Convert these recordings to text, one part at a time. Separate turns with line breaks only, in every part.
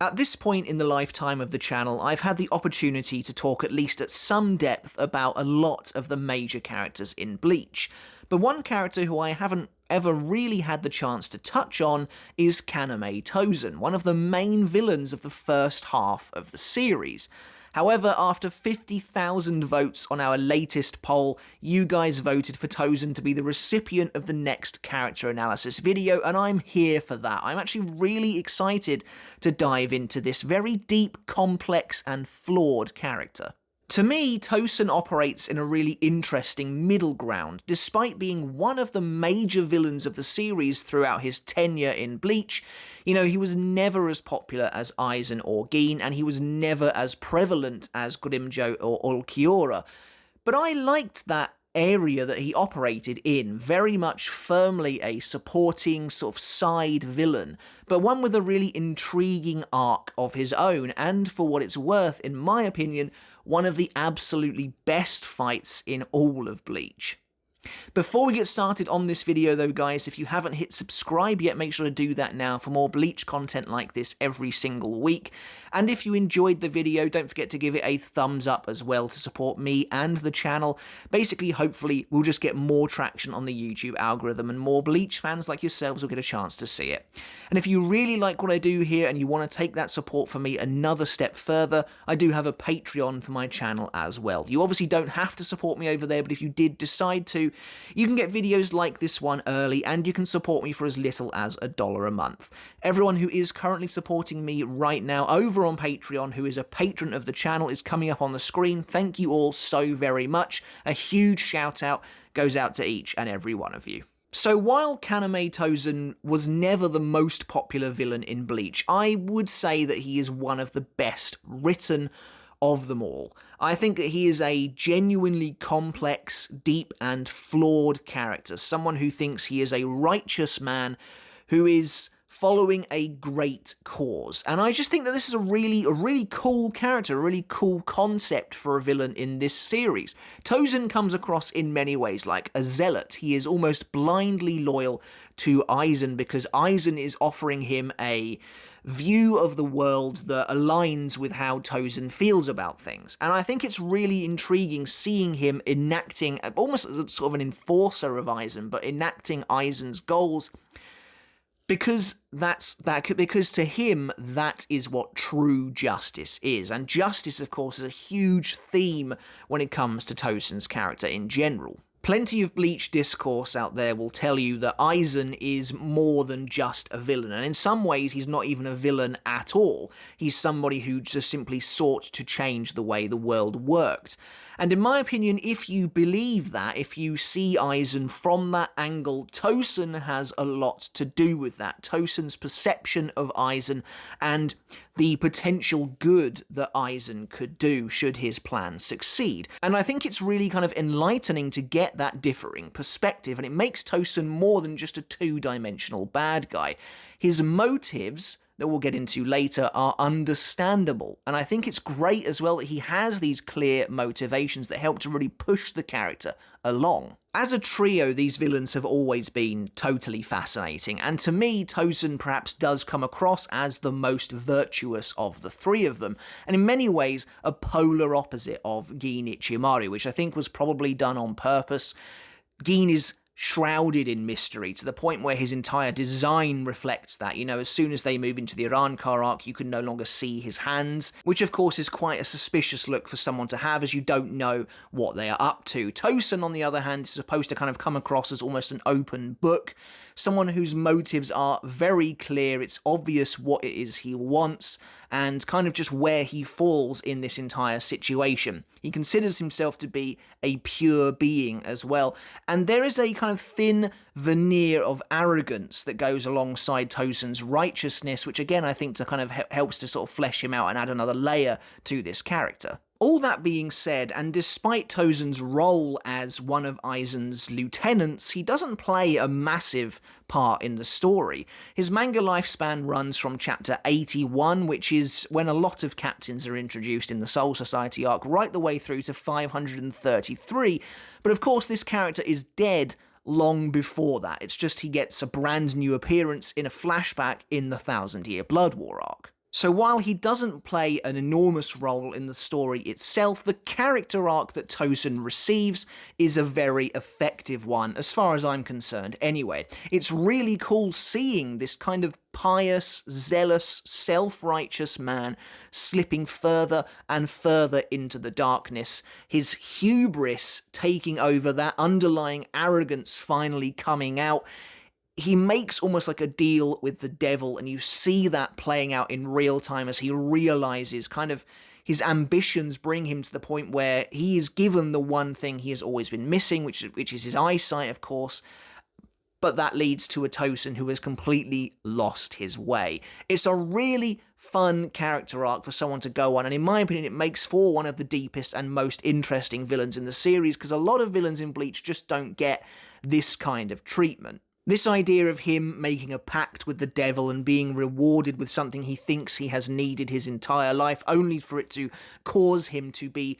At this point in the lifetime of the channel, I've had the opportunity to talk at least at some depth about a lot of the major characters in Bleach, but one character who I haven't ever really had the chance to touch on is Kaname Tosen, one of the main villains of the first half of the series. However, after 50,000 votes on our latest poll, you guys voted for Tosen to be the recipient of the next character analysis video, and I'm here for that. I'm actually really excited to dive into this very deep, complex, and flawed character. To me, Tosen operates in a really interesting middle ground. Despite being one of the major villains of the series throughout his tenure in Bleach, he was never as popular as Aizen or Gin, and he was never as prevalent as Grimjo or Ulquiorra. But I liked that area that he operated in, very much firmly a supporting sort of side villain, but one with a really intriguing arc of his own, and for what it's worth, in my opinion, one of the absolutely best fights in all of Bleach. Before we get started on this video though guys, if you haven't hit subscribe yet, make sure to do that now for more Bleach content like this every single week. And if you enjoyed the video, don't forget to give it a thumbs up as well to support me and the channel. Basically, hopefully, we'll just get more traction on the YouTube algorithm and more Bleach fans like yourselves will get a chance to see it. And if you really like what I do here and you want to take that support from me another step further, I do have a Patreon for my channel as well. You obviously don't have to support me over there, but if you did decide to, you can get videos like this one early and you can support me for as little as $1 a month. Everyone who is currently supporting me right now over on Patreon, who is a patron of the channel, is coming up on the screen. Thank you all so very much. A huge shout out goes out to each and every one of you. So while Kaname Tosen was never the most popular villain in Bleach, I would say that he is one of the best written of them all. I think that he is a genuinely complex, deep and flawed character, someone who thinks he is a righteous man who is following a great cause. And I just think that this is a really cool character, a really cool concept for a villain in this series. Tosen comes across in many ways like a zealot. He is almost blindly loyal to Aizen because Aizen is offering him a view of the world that aligns with how Tosen feels about things. And I think it's really intriguing seeing him enacting, almost as sort of an enforcer of Aizen, but enacting Aizen's goals. Because because to him, that is what true justice is. And justice, of course, is a huge theme when it comes to Tosen's character in general. Plenty of Bleach discourse out there will tell you that Aizen is more than just a villain, and in some ways he's not even a villain at all. He's somebody who just simply sought to change the way the world worked. And in my opinion, if you believe that, if you see Aizen from that angle, Tosen has a lot to do with that. Tosen's perception of Aizen and the potential good that Aizen could do should his plan succeed. And I think it's really kind of enlightening to get that differing perspective, and it makes Tosen more than just a two-dimensional bad guy. His motives, that we'll get into later, are understandable, and I think it's great as well that he has these clear motivations that help to really push the character along. As a trio, these villains have always been totally fascinating, and to me, Tosen perhaps does come across as the most virtuous of the three of them, and in many ways, a polar opposite of Gin Ichimaru, which I think was probably done on purpose. Gin is shrouded in mystery to the point where his entire design reflects that. As soon as they move into the Arrancar Arc, you can no longer see his hands, which of course is quite a suspicious look for someone to have, as you don't know what they are up to. Tosen, on the other hand, is supposed to kind of come across as almost an open book, someone whose motives are very clear. It's obvious what it is he wants, and kind of just where he falls in this entire situation. He considers himself to be a pure being as well, and there is a kind of thin veneer of arrogance that goes alongside Tosen's righteousness, which again I think to kind of helps to sort of flesh him out and add another layer to this character. All that being said, and despite Tosen's role as one of Aizen's lieutenants, he doesn't play a massive part in the story. His manga lifespan runs from chapter 81, which is when a lot of captains are introduced in the Soul Society arc, right the way through to 533, but of course this character is dead long before that. It's just he gets a brand new appearance in a flashback in the 1000 Year Blood War arc. So while he doesn't play an enormous role in the story itself, the character arc that Tosen receives is a very effective one, as far as I'm concerned anyway. It's really cool seeing this kind of pious, zealous, self-righteous man slipping further and further into the darkness, his hubris taking over, that underlying arrogance finally coming out. He makes almost like a deal with the devil, and you see that playing out in real time as he realizes kind of his ambitions bring him to the point where he is given the one thing he has always been missing, which is his eyesight, of course, but that leads to a Tosen who has completely lost his way. It's a really fun character arc for someone to go on, and in my opinion it makes for one of the deepest and most interesting villains in the series, because a lot of villains in Bleach just don't get this kind of treatment. This idea of him making a pact with the devil and being rewarded with something he thinks he has needed his entire life, only for it to cause him to be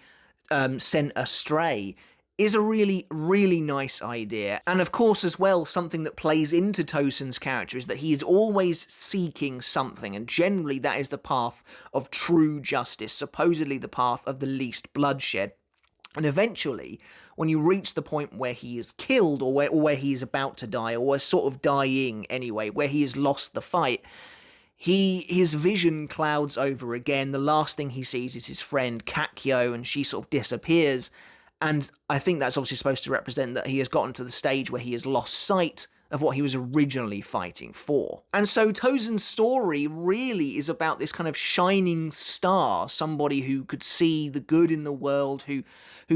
sent astray, is a really, really nice idea. And of course, as well, something that plays into Tosen's character is that he is always seeking something, and generally that is the path of true justice, supposedly the path of the least bloodshed. And eventually, when you reach the point where he is killed, or where he is about to die, or sort of dying anyway, where he has lost the fight, his vision clouds over again. The last thing he sees is his friend Kakyo, and she sort of disappears. And I think that's obviously supposed to represent that he has gotten to the stage where he has lost sight of what he was originally fighting for. And so Tosen's story really is about this kind of shining star, somebody who could see the good in the world, who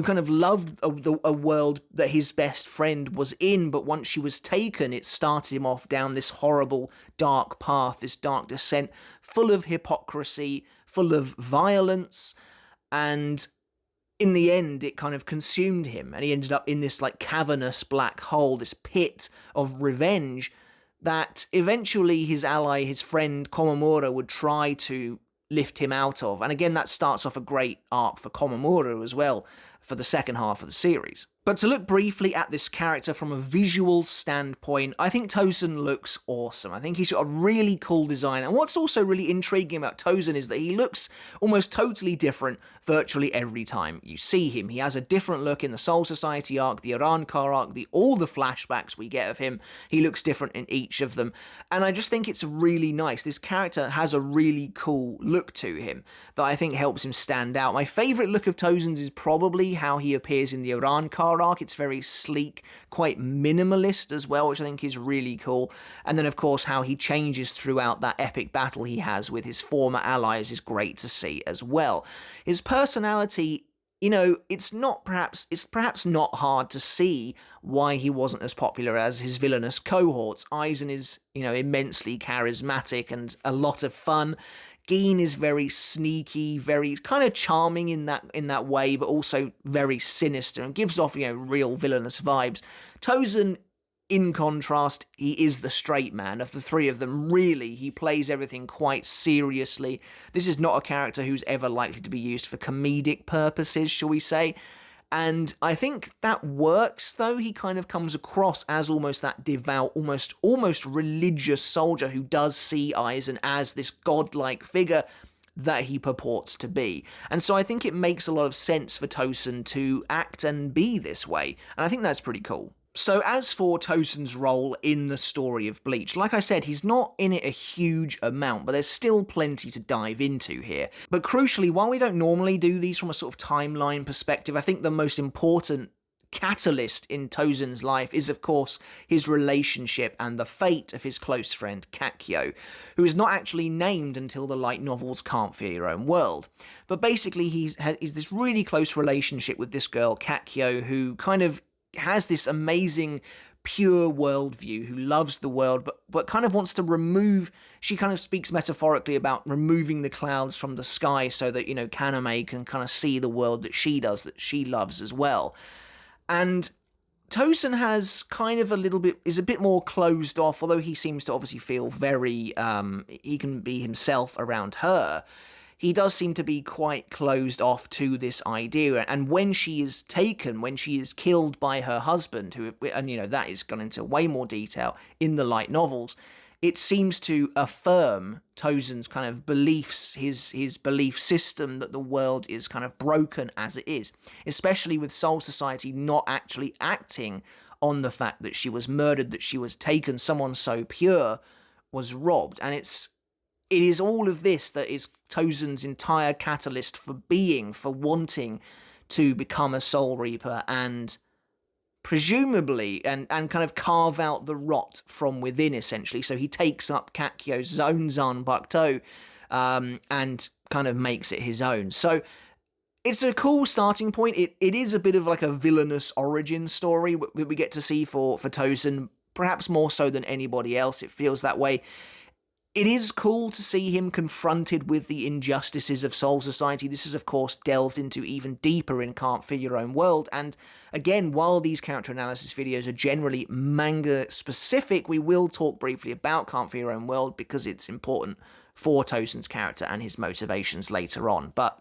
kind of loved a world that his best friend was in, but once she was taken, it started him off down this horrible, dark path, this dark descent, full of hypocrisy, full of violence, and in the end, it kind of consumed him, and he ended up in this like cavernous black hole, this pit of revenge that eventually his ally, his friend Komamura, would try to lift him out of. And again, that starts off a great arc for Komamura as well for the second half of the series. But to look briefly at this character from a visual standpoint, I think Tosen looks awesome. I think he's got a really cool design. And what's also really intriguing about Tosen is that he looks almost totally different virtually every time you see him. He has a different look in the Soul Society arc, the Arrancar arc, all the flashbacks we get of him. He looks different in each of them. And I just think it's really nice. This character has a really cool look to him that I think helps him stand out. My favourite look of Tosen's is probably how he appears in the Arrancar arc. It's very sleek, quite minimalist as well, which I think is really cool. And then, of course, how he changes throughout that epic battle he has with his former allies is great to see as well. His personality, you know, it's perhaps not hard to see why he wasn't as popular as his villainous cohorts. Aizen is, you know, immensely charismatic and a lot of fun. Gin is very sneaky, very kind of charming in that way, but also very sinister and gives off, you know, real villainous vibes. Tosen, in contrast, he is the straight man of the three of them. Really, he plays everything quite seriously. This is not a character who's ever likely to be used for comedic purposes, shall we say. And I think that works, though. He kind of comes across as almost that devout, almost religious soldier who does see Aizen as this godlike figure that he purports to be. And so I think it makes a lot of sense for Tosen to act and be this way. And I think that's pretty cool. So as for Tosen's role in the story of Bleach, like I said, he's not in it a huge amount, but there's still plenty to dive into here. But crucially, while we don't normally do these from a sort of timeline perspective, I think the most important catalyst in Tosen's life is, of course, his relationship and the fate of his close friend Kakyo, who is not actually named until the light novels Can't Fear Your Own World. But basically, he's this really close relationship with this girl, Kakyo, who kind of has this amazing pure worldview, who loves the world, but kind of wants to remove, she kind of speaks metaphorically about removing the clouds from the sky so that, you know, Kaname can kind of see the world that she does, that she loves as well. And Tosen has kind of is a bit more closed off, although he seems to obviously feel very, he can be himself around her. He does seem to be quite closed off to this idea, and when she is taken, when she is killed by her husband, and you know, that is gone into way more detail in the light novels, it seems to affirm Tosen's kind of beliefs, his belief system that the world is kind of broken as it is, especially with Soul Society not actually acting on the fact that she was murdered, that she was taken, someone so pure was robbed. And it is all of this that is Tosen's entire catalyst for being, for wanting to become a Soul Reaper and presumably, and kind of carve out the rot from within, essentially. So he takes up Kakyo's Zonzan Bakto and kind of makes it his own. So it's a cool starting point. It is a bit of like a villainous origin story we get to see for Tosen, perhaps more so than anybody else. It feels that way. It is cool to see him confronted with the injustices of Soul Society. This is, of course, delved into even deeper in Can't Fear Your Own World. And again, while these character analysis videos are generally manga-specific, we will talk briefly about Can't Fear Your Own World because it's important for Tosen's character and his motivations later on. But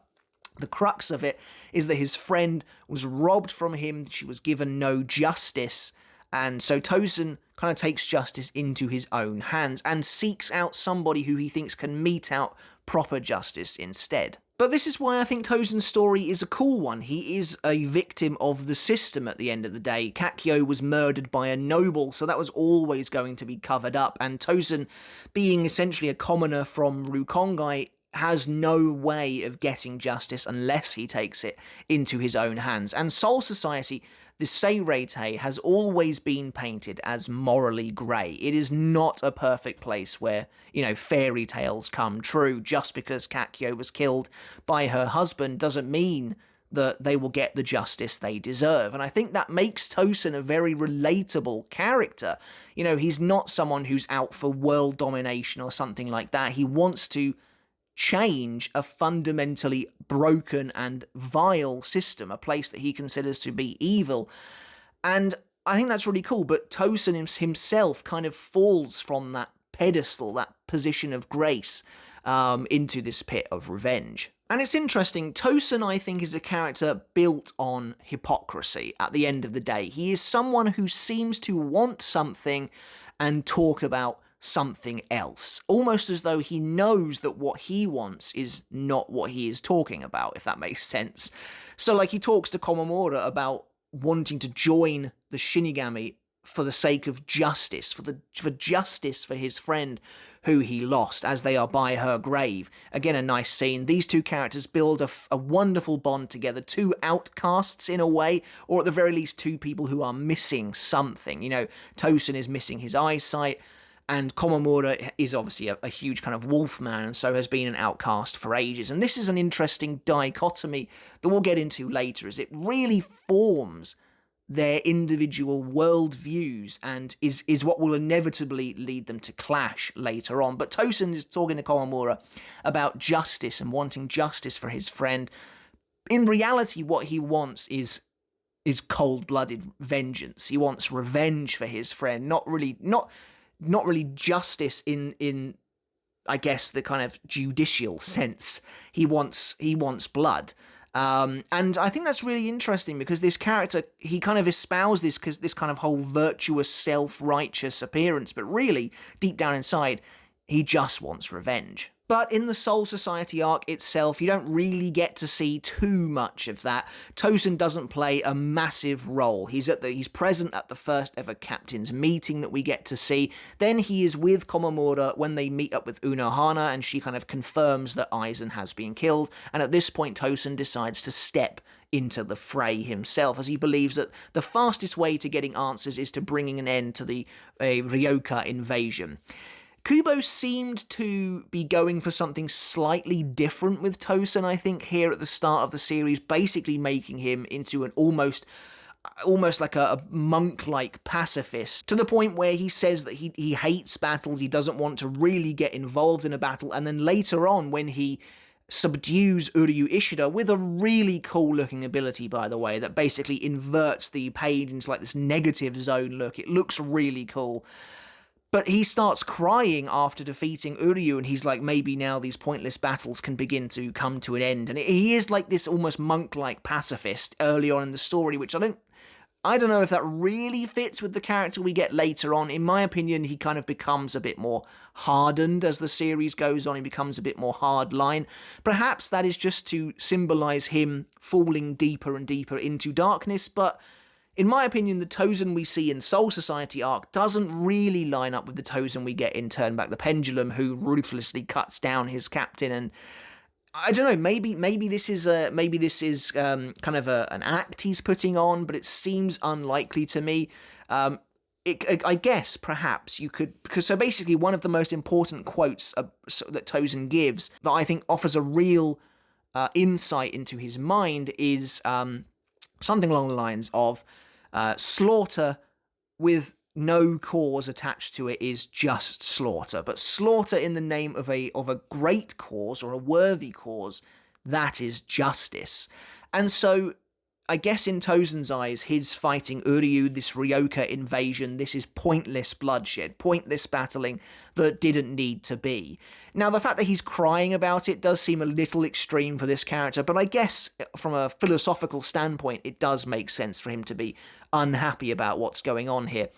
the crux of it is that his friend was robbed from him. She was given no justice. And so Tosen kind of takes justice into his own hands and seeks out somebody who he thinks can mete out proper justice instead. But this is why I think Tosen's story is a cool one. He is a victim of the system at the end of the day. Kakyo was murdered by a noble, so that was always going to be covered up. And Tosen, being essentially a commoner from Rukongai, has no way of getting justice unless he takes it into his own hands. And Soul Society, the Seireitei, has always been painted as morally grey. It is not a perfect place where, fairy tales come true. Just because Kakyo was killed by her husband doesn't mean that they will get the justice they deserve. And I think that makes Tosen a very relatable character. He's not someone who's out for world domination or something like that. He wants to change a fundamentally broken and vile system, a place that he considers to be evil. And I think that's really cool, but Tosen himself kind of falls from that pedestal, that position of grace, into this pit of revenge. And it's interesting, Tosen, I think, is a character built on hypocrisy at the end of the day. He is someone who seems to want something and talk about something else, almost as though he knows that what he wants is not what he is talking about, if that makes sense. So, he talks to Komamura about wanting to join the Shinigami for the sake of justice, for justice for his friend who he lost, as they are by her grave. Again, a nice scene. These two characters build a wonderful bond together, two outcasts in a way, or at the very least two people who are missing something. Tosen is missing his eyesight, and Komamura is obviously a huge kind of wolf man, and so has been an outcast for ages. And this is an interesting dichotomy that we'll get into later, as it really forms their individual worldviews and is what will inevitably lead them to clash later on. But Tosen is talking to Komamura about justice and wanting justice for his friend. In reality, what he wants is cold-blooded vengeance. He wants revenge for his friend, not really justice in I guess the kind of judicial sense. He wants blood. And I think that's really interesting because this character, he kind of espouses this kind of whole virtuous, self-righteous appearance, but really, deep down inside, he just wants revenge. But in the Soul Society arc itself, you don't really get to see too much of that. Tosen doesn't play a massive role. He's present at the first ever captain's meeting that we get to see. Then he is with Komamura when they meet up with Unohana, and she kind of confirms that Aizen has been killed. And at this point, Tosen decides to step into the fray himself, as he believes that the fastest way to getting answers is to bringing an end to the Ryoka invasion. Kubo seemed to be going for something slightly different with Tosen, I think, here at the start of the series, basically making him into an almost like a monk-like pacifist, to the point where he says that he hates battles, he doesn't want to really get involved in a battle, and then later on, when he subdues Uryu Ishida with a really cool-looking ability, by the way, that basically inverts the page into like this negative zone look. It looks really cool. But he starts crying after defeating Uryu, and he's like, maybe now these pointless battles can begin to come to an end. And he is like this almost monk-like pacifist early on in the story, which I don't I don't know if that really fits with the character we get later on. In my opinion, he kind of becomes a bit more hardened as the series goes on. He becomes a bit more hardline. Perhaps that is just to symbolize him falling deeper and deeper into darkness, but in my opinion, the Tosen we see in Soul Society arc doesn't really line up with the Tosen we get in Turn Back the Pendulum, who ruthlessly cuts down his captain. And I don't know, maybe this is kind of an act he's putting on, but it seems unlikely to me. I guess perhaps you could, because so basically one of the most important quotes that Tosen gives that I think offers a real insight into his mind is something along the lines of slaughter with no cause attached to it is just slaughter, but slaughter in the name of a great cause or a worthy cause, that is justice. And so I guess in Tosen's eyes, his fighting Uryu, this Ryoka invasion, this is pointless bloodshed, pointless battling that didn't need to be. Now, the fact that he's crying about it does seem a little extreme for this character, but I guess from a philosophical standpoint, it does make sense for him to be unhappy about what's going on here.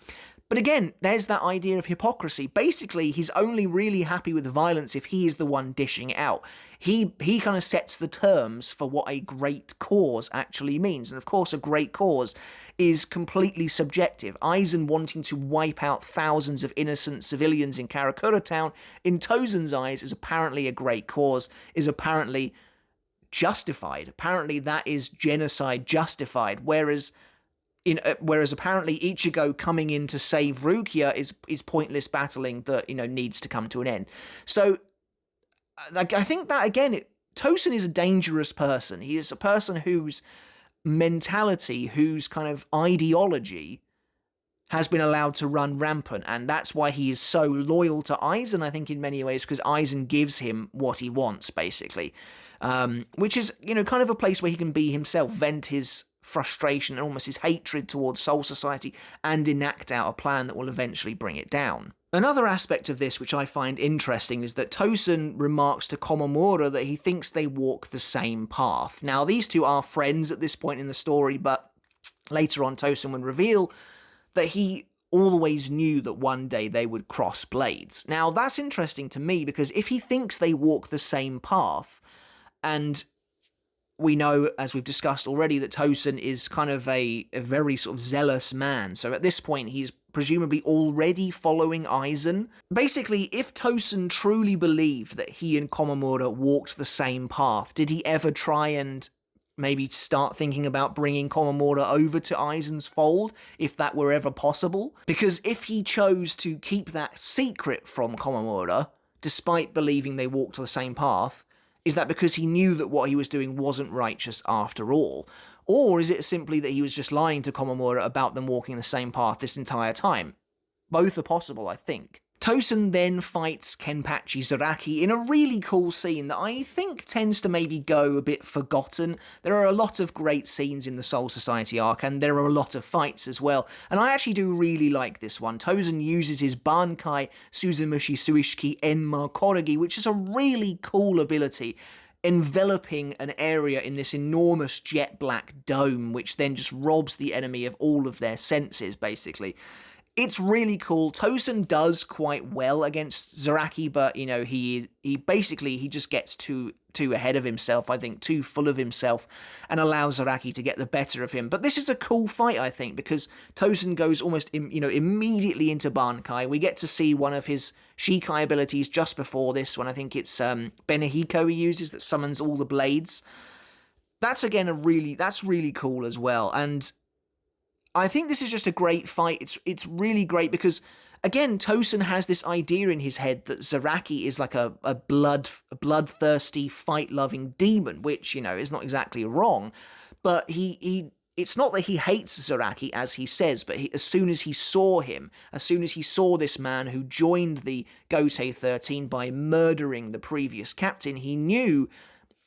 But again, there's that idea of hypocrisy. Basically, he's only really happy with violence if he is the one dishing it out. He kind of sets the terms for what a great cause actually means. And of course, a great cause is completely subjective. Aizen wanting to wipe out thousands of innocent civilians in Karakura Town, in Tosen's eyes, is apparently a great cause, is apparently justified. Apparently that is genocide justified, whereas apparently Ichigo coming in to save Rukia is pointless battling that, needs to come to an end. So, I think that, again, Tosen is a dangerous person. He is a person whose mentality, whose kind of ideology has been allowed to run rampant, and that's why he is so loyal to Aizen, I think, in many ways, because Aizen gives him what he wants, basically. Which is, kind of a place where he can be himself, vent his frustration and almost his hatred towards Soul Society, and enact out a plan that will eventually bring it down. Another aspect of this which I find interesting is that Tosen remarks to Komamura that he thinks they walk the same path. Now, these two are friends at this point in the story, but later on Tosen would reveal that he always knew that one day they would cross blades. Now, that's interesting to me, because if he thinks they walk the same path, and we know, as we've discussed already, that Tosen is kind of a very sort of zealous man. So at this point, he's presumably already following Aizen. Basically, if Tosen truly believed that he and Komamura walked the same path, did he ever try and maybe start thinking about bringing Komamura over to Aizen's fold, if that were ever possible? Because if he chose to keep that secret from Komamura, despite believing they walked the same path, is that because he knew that what he was doing wasn't righteous after all? Or is it simply that he was just lying to Komamura about them walking the same path this entire time? Both are possible, I think. Tosen then fights Kenpachi Zaraki in a really cool scene that I think tends to maybe go a bit forgotten. There are a lot of great scenes in the Soul Society arc, and there are a lot of fights as well, and I actually do really like this one. Tosen uses his Bankai Suzumushi Suishiki Enma Koragi, which is a really cool ability, enveloping an area in this enormous jet black dome, which then just robs the enemy of all of their senses, basically. It's really cool. Tosen does quite well against Zaraki, but, he just gets too ahead of himself, I think, too full of himself, and allows Zaraki to get the better of him. But this is a cool fight, I think, because Tosen goes almost, immediately into Bankai. We get to see one of his Shikai abilities just before this one. I think it's Benehiko he uses that summons all the blades. That's, again, that's really cool as well, and I think this is just a great fight. It's really great because, again, Tosen has this idea in his head that Zaraki is like a bloodthirsty, fight-loving demon, which, is not exactly wrong, but it's not that he hates Zaraki, as he says, but as soon as he saw this man who joined the Gotei 13 by murdering the previous captain, he knew,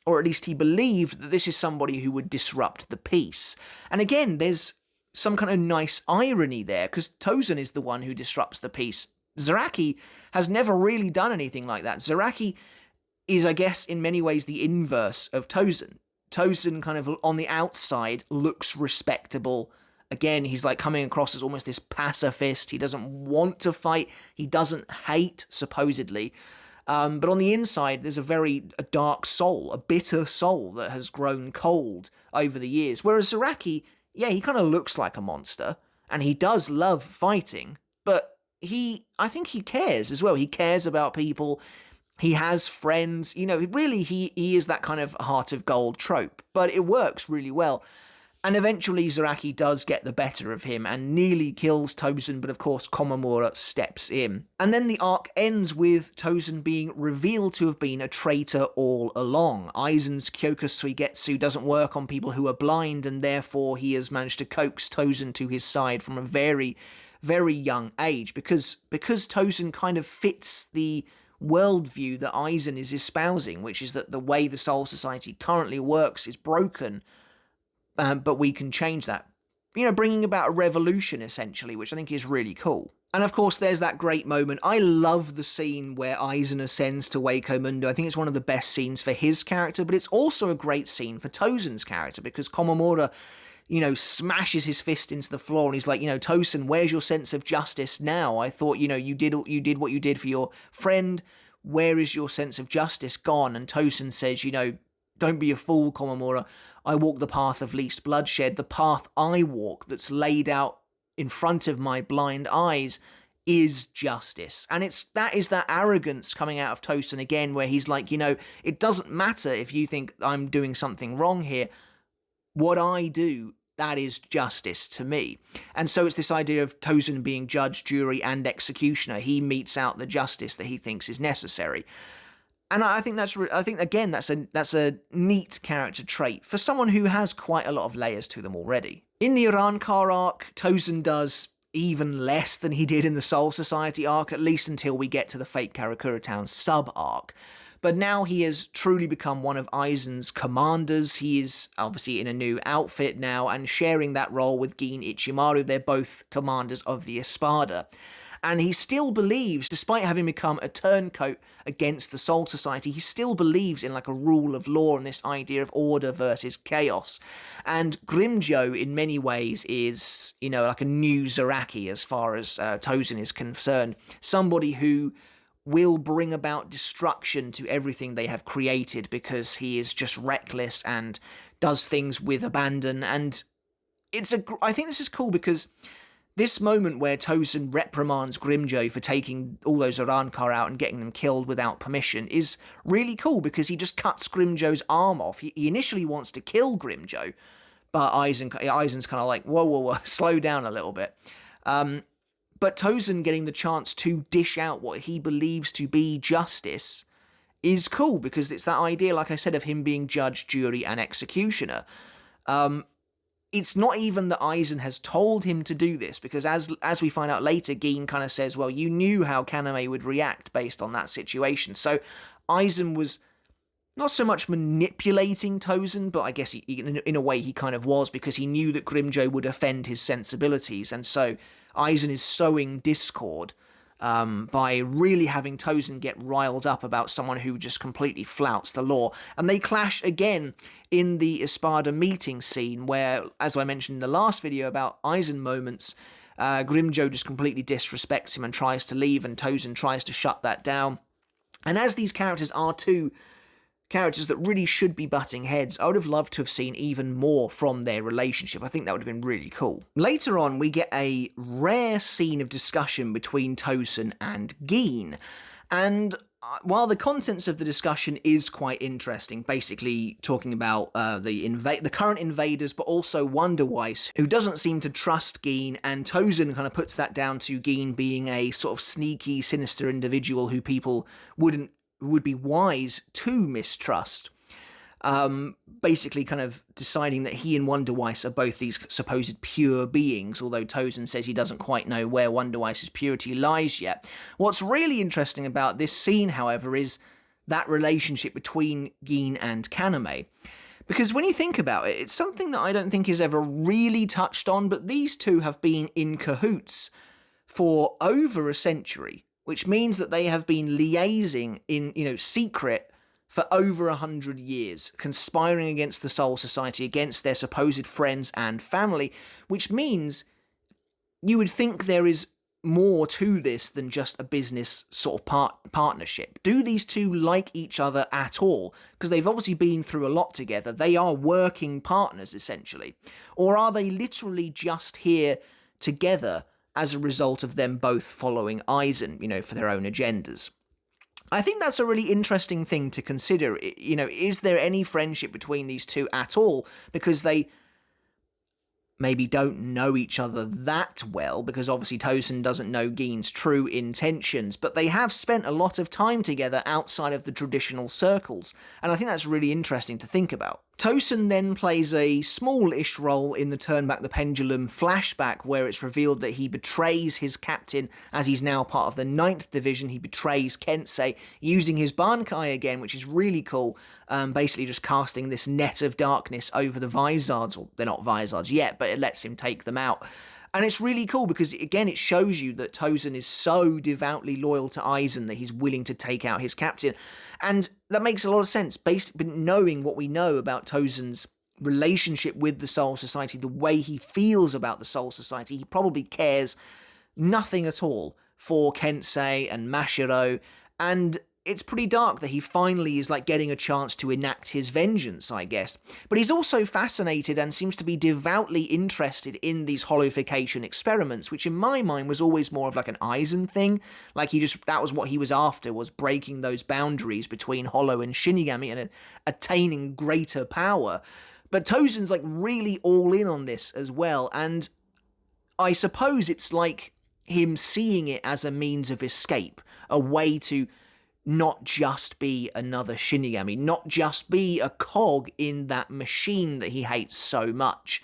or at least he believed, that this is somebody who would disrupt the peace. And again, there's some kind of nice irony there, because Tosen is the one who disrupts the peace. Zaraki has never really done anything like that. Zaraki is, I guess, in many ways the inverse of Tosen. Tosen kind of on the outside looks respectable Again, he's like coming across as almost this pacifist. He doesn't want to fight. He doesn't hate, supposedly. But on the inside, there's a dark soul, a bitter soul that has grown cold over the years. Whereas Zaraki, yeah, he kind of looks like a monster, and he does love fighting, but I think he cares as well. He cares about people. He has friends. You know, really, he is that kind of heart of gold trope, but it works really well. And eventually Zaraki does get the better of him and nearly kills Tosen, but of course Komamura steps in. And then the arc ends with Tosen being revealed to have been a traitor all along. Aizen's Kyoka Suigetsu doesn't work on people who are blind, and therefore he has managed to coax Tosen to his side from a very, very young age, because Tosen kind of fits the worldview that Aizen is espousing, which is that the way the Soul Society currently works is broken, but we can change that. You know, bringing about a revolution, essentially, which I think is really cool. And of course, there's that great moment. I love the scene where Aizen ascends to Waco Mundo. I think it's one of the best scenes for his character, but it's also a great scene for Tosen's character, because Komamura, you know, smashes his fist into the floor, and he's like, you know, Tosen, where's your sense of justice now? I thought, you know, you did what you did for your friend. Where is your sense of justice gone? And Tosen says, you know, don't be a fool, Komamura. I walk the path of least bloodshed. The path I walk that's laid out in front of my blind eyes is justice. And that is that arrogance coming out of Tosen again, where he's like, you know, it doesn't matter if you think I'm doing something wrong here. What I do, that is justice to me. And so it's this idea of Tosen being judge, jury, and executioner. He metes out the justice that he thinks is necessary. And I think that's a neat character trait for someone who has quite a lot of layers to them already. In the Arrancar arc, Tosen does even less than he did in the Soul Society arc, at least until we get to the Fate Karakura Town sub-arc. But now he has truly become one of Aizen's commanders. He is obviously in a new outfit now and sharing that role with Gin Ichimaru. They're both commanders of the Espada. And he still believes, despite having become a turncoat against the Soul Society, he still believes in like a rule of law and this idea of order versus chaos. And Grimmjow, in many ways, is, you know, like a new Zaraki as far as Tosen is concerned. Somebody who will bring about destruction to everything they have created because he is just reckless and does things with abandon. And I think this is cool because this moment where Tosen reprimands Grimmjow for taking all those Arrancar out and getting them killed without permission is really cool, because he just cuts Grimmjow's arm off. He initially wants to kill Grimmjow, but Aizen's kind of like, whoa, slow down a little bit. But Tosen getting the chance to dish out what he believes to be justice is cool, because it's that idea, like I said, of him being judge, jury, and executioner. It's not even that Aizen has told him to do this, because as we find out later, Gin kind of says, well, you knew how Kaname would react based on that situation. So Aizen was not so much manipulating Tosen, but I guess in a way he kind of was, because he knew that Grimmjow would offend his sensibilities. And so Aizen is sowing discord by really having Tosen get riled up about someone who just completely flouts the law. And they clash again in the Espada meeting scene where, as I mentioned in the last video about Aizen moments, Grimmjow just completely disrespects him and tries to leave, and Tosen tries to shut that down. And as these characters are two characters that really should be butting heads, I would have loved to have seen even more from their relationship. I think that would have been really cool. Later on, we get a rare scene of discussion between Tosen and Gin. And while the contents of the discussion is quite interesting, basically talking about the current invaders, but also Wonder Weiss, who doesn't seem to trust Gin, and Tosen kind of puts that down to Gin being a sort of sneaky, sinister individual who people would be wise to mistrust. Basically kind of deciding that he and Wonder Weiss are both these supposed pure beings, although Tosen says he doesn't quite know where Wonder Weiss's purity lies yet. What's really interesting about this scene, however, is that relationship between Gin and Kaname. Because when you think about it, it's something that I don't think is ever really touched on, but these two have been in cahoots for over a century, which means that they have been liaising in, secret for over 100 years, conspiring against the Soul Society, against their supposed friends and family, which means you would think there is more to this than just a business sort of partnership. Do these two like each other at all? Because they've obviously been through a lot together. They are working partners, essentially. Or are they literally just here together as a result of them both following Aizen, for their own agendas? I think that's a really interesting thing to consider. Is there any friendship between these two at all? Because they maybe don't know each other that well, because obviously Tosen doesn't know Gin's true intentions, but they have spent a lot of time together outside of the traditional circles, and I think that's really interesting to think about. Tosen then plays a small-ish role in the Turn Back the Pendulum flashback, where it's revealed that he betrays his captain, as he's now part of the 9th Division. He betrays Kensei, using his Bankai again, which is really cool, basically just casting this net of darkness over the Vizards. Well, they're not Vizards yet, but it lets him take them out. And it's really cool because, again, it shows you that Tosen is so devoutly loyal to Aizen that he's willing to take out his captain. And that makes a lot of sense, basically knowing what we know about Tosen's relationship with the Soul Society, the way he feels about the Soul Society. He probably cares nothing at all for Kensei and Mashiro, and it's pretty dark that he finally is getting a chance to enact his vengeance, I guess. But he's also fascinated and seems to be devoutly interested in these holification experiments, which in my mind was always more of an Aizen thing. That was what he was after, was breaking those boundaries between Holo and Shinigami and attaining greater power. But Tosen's really all in on this as well, and I suppose it's him seeing it as a means of escape, a way to not just be another Shinigami, not just be a cog in that machine that he hates so much.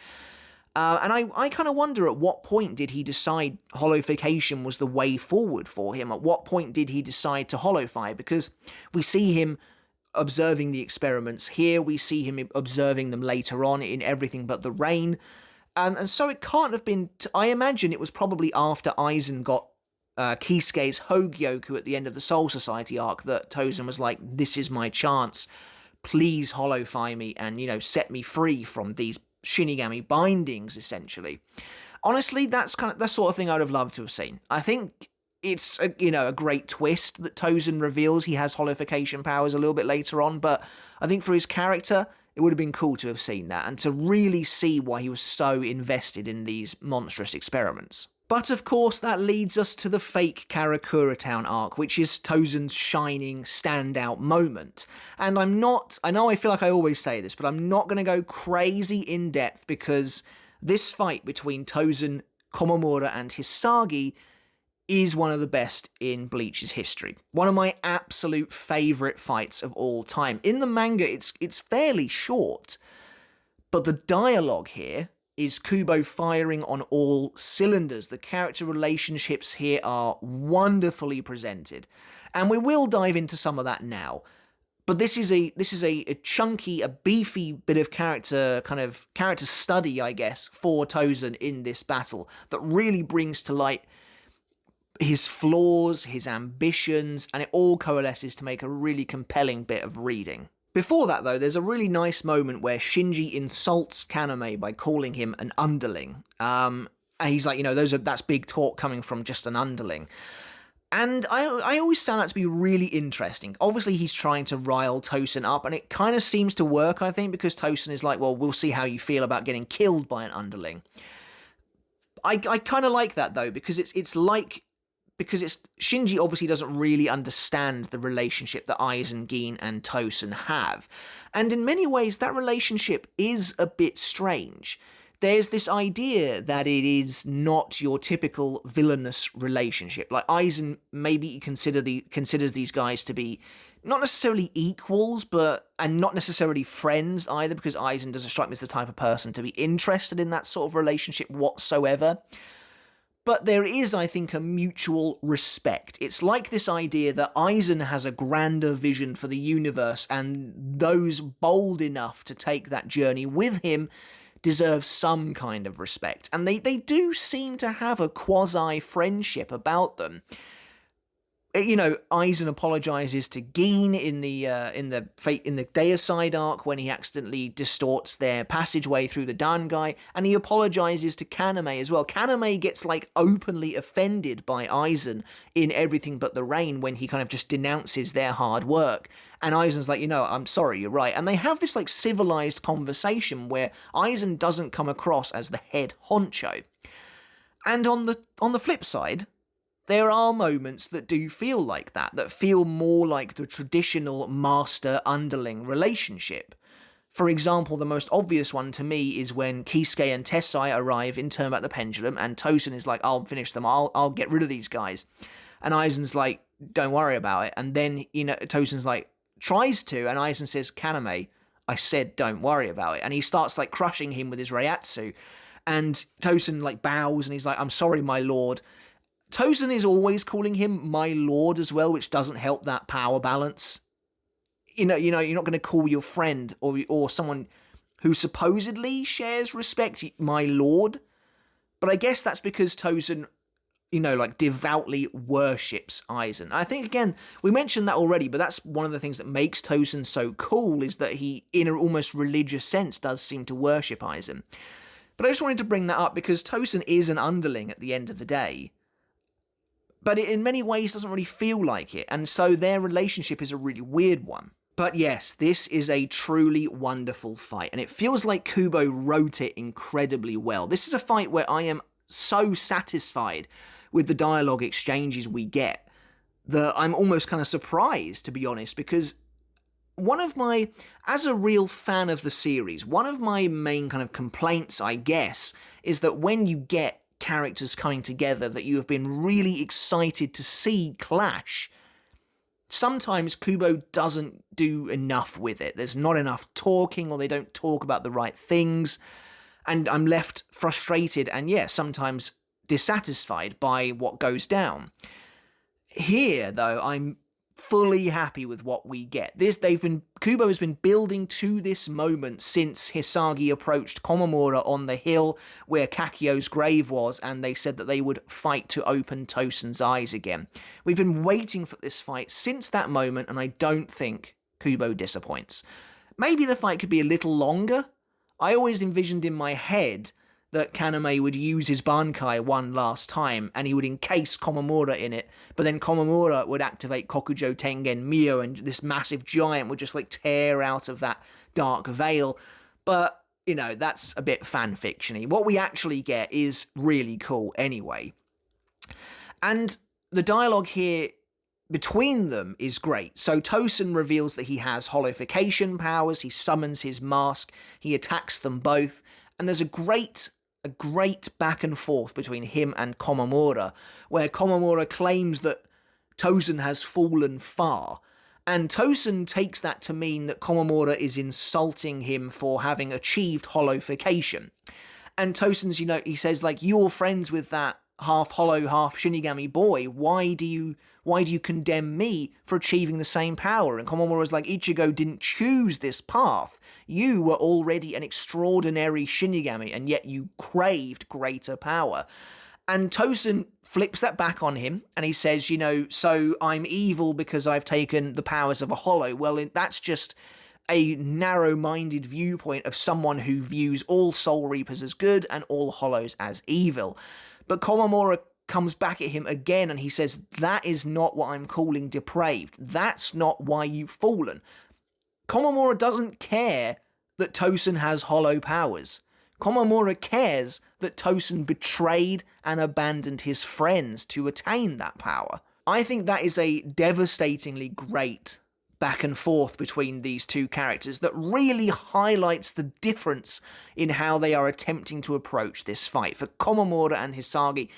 And I kind of wonder, at what point did he decide holification was the way forward for him? At what point did he decide to holofy? Because we see him observing the experiments here, we see him observing them later on in Everything But the Rain, and so it can't have been, I imagine it was probably after Aizen got Kisuke's Hogyoku at the end of the Soul Society arc that Tosen was like, this is my chance, please holofy me and, set me free from these Shinigami bindings, essentially. Honestly, that's the sort of thing I would have loved to have seen. I think it's a great twist that Tosen reveals he has holification powers a little bit later on, but I think for his character, it would have been cool to have seen that and to really see why he was so invested in these monstrous experiments. But of course, that leads us to the fake Karakura Town arc, which is Tosen's shining standout moment. And I know I feel like I always say this, but I'm not going to go crazy in depth because this fight between Tosen, Komamura, and Hisagi is one of the best in Bleach's history. One of my absolute favourite fights of all time. In the manga, it's fairly short, but the dialogue here is Kubo firing on all cylinders. The character relationships here are wonderfully presented, and we will dive into some of that now. But this is a chunky, a beefy bit of character study, I guess, for Tosen in this battle that really brings to light his flaws, his ambitions, and it all coalesces to make a really compelling bit of reading. Before that, though, there's a really nice moment where Shinji insults Kaname by calling him an underling. And he's like, that's big talk coming from just an underling. And I always found that to be really interesting. Obviously, he's trying to rile Tosen up, and it kind of seems to work, I think, because Tosen is like, well, we'll see how you feel about getting killed by an underling. I kind of like that, though, because Shinji obviously doesn't really understand the relationship that Aizen, Gin, and Tosen have. And in many ways, that relationship is a bit strange. There's this idea that it is not your typical villainous relationship. Aizen maybe considers these guys to be not necessarily equals, and not necessarily friends either, because Aizen doesn't strike me as the type of person to be interested in that sort of relationship whatsoever. But there is, I think, a mutual respect. It's like this idea that Aizen has a grander vision for the universe, and those bold enough to take that journey with him deserve some kind of respect. And they do seem to have a quasi-friendship about them. Aizen apologizes to Gin in the Deicide arc when he accidentally distorts their passageway through the Bankai, and he apologizes to Kaname as well. Kaname gets like openly offended by Aizen in Everything But the Rain when he kind of just denounces their hard work. And Aizen's like, I'm sorry, you're right. And they have this like civilized conversation where Aizen doesn't come across as the head honcho. And on the flip side, there are moments that do feel like that feel more like the traditional master-underling relationship. For example, the most obvious one to me is when Kisuke and Tessai arrive in Turn Back the Pendulum, and Tosen is like, I'll finish them, I'll get rid of these guys. And Aizen's like, don't worry about it. And then, Tosen's like, tries to, and Aizen says, Kaname, I said don't worry about it. And he starts like crushing him with his Reiatsu. And Tosen like bows, and he's like, I'm sorry, my lord. Tosen is always calling him my lord as well, which doesn't help that power balance. You're not going to call your friend or someone who supposedly shares respect my lord. But I guess that's because Tosen, devoutly worships Aizen. I think, again, we mentioned that already, but that's one of the things that makes Tosen so cool, is that he, in an almost religious sense, does seem to worship Aizen. But I just wanted to bring that up because Tosen is an underling at the end of the day. But it in many ways doesn't really feel like it, and so their relationship is a really weird one. But yes, this is a truly wonderful fight, and it feels like Kubo wrote it incredibly well. This is a fight where I am so satisfied with the dialogue exchanges we get that I'm almost kind of surprised, to be honest, because as a real fan of the series, one of my main kind of complaints, I guess, is that when you get characters coming together that you have been really excited to see clash, sometimes Kubo doesn't do enough with it. There's not enough talking, or they don't talk about the right things, and I'm left frustrated and, sometimes dissatisfied by what goes down. Here, though, I'm fully happy with what we get. Kubo has been building to this moment since Hisagi approached Komamura on the hill where Kakyo's grave was, and they said that they would fight to open Tosen's eyes again. We've been waiting for this fight since that moment, and I don't think Kubo disappoints. Maybe the fight could be a little longer. I always envisioned in my head that Kaname would use his Bankai one last time, and he would encase Komamura in it, but then Komamura would activate Kokujo Tengen Mio, and this massive giant would just, tear out of that dark veil. But, that's a bit fanfiction-y. What we actually get is really cool anyway. And the dialogue here between them is great. So Tosen reveals that he has holification powers, he summons his mask, he attacks them both, and there's a great back and forth between him and Komamura, where Komamura claims that Tosen has fallen far, and Tosen takes that to mean that Komamura is insulting him for having achieved holification. And Tosen's, he says, you're friends with that half hollow, half Shinigami boy, why do you condemn me for achieving the same power? And Komamura's like, Ichigo didn't choose this path. You were already an extraordinary Shinigami, and yet you craved greater power. And Tosen flips that back on him, and he says, so I'm evil because I've taken the powers of a hollow. Well, that's just a narrow-minded viewpoint of someone who views all Soul Reapers as good and all hollows as evil. But Komamura comes back at him again, and he says, that is not what I'm calling depraved. That's not why you've fallen. Komamura doesn't care that Tosen has hollow powers. Komamura cares that Tosen betrayed and abandoned his friends to attain that power. I think that is a devastatingly great back and forth between these two characters that really highlights the difference in how they are attempting to approach this fight. For Komamura and Hisagi,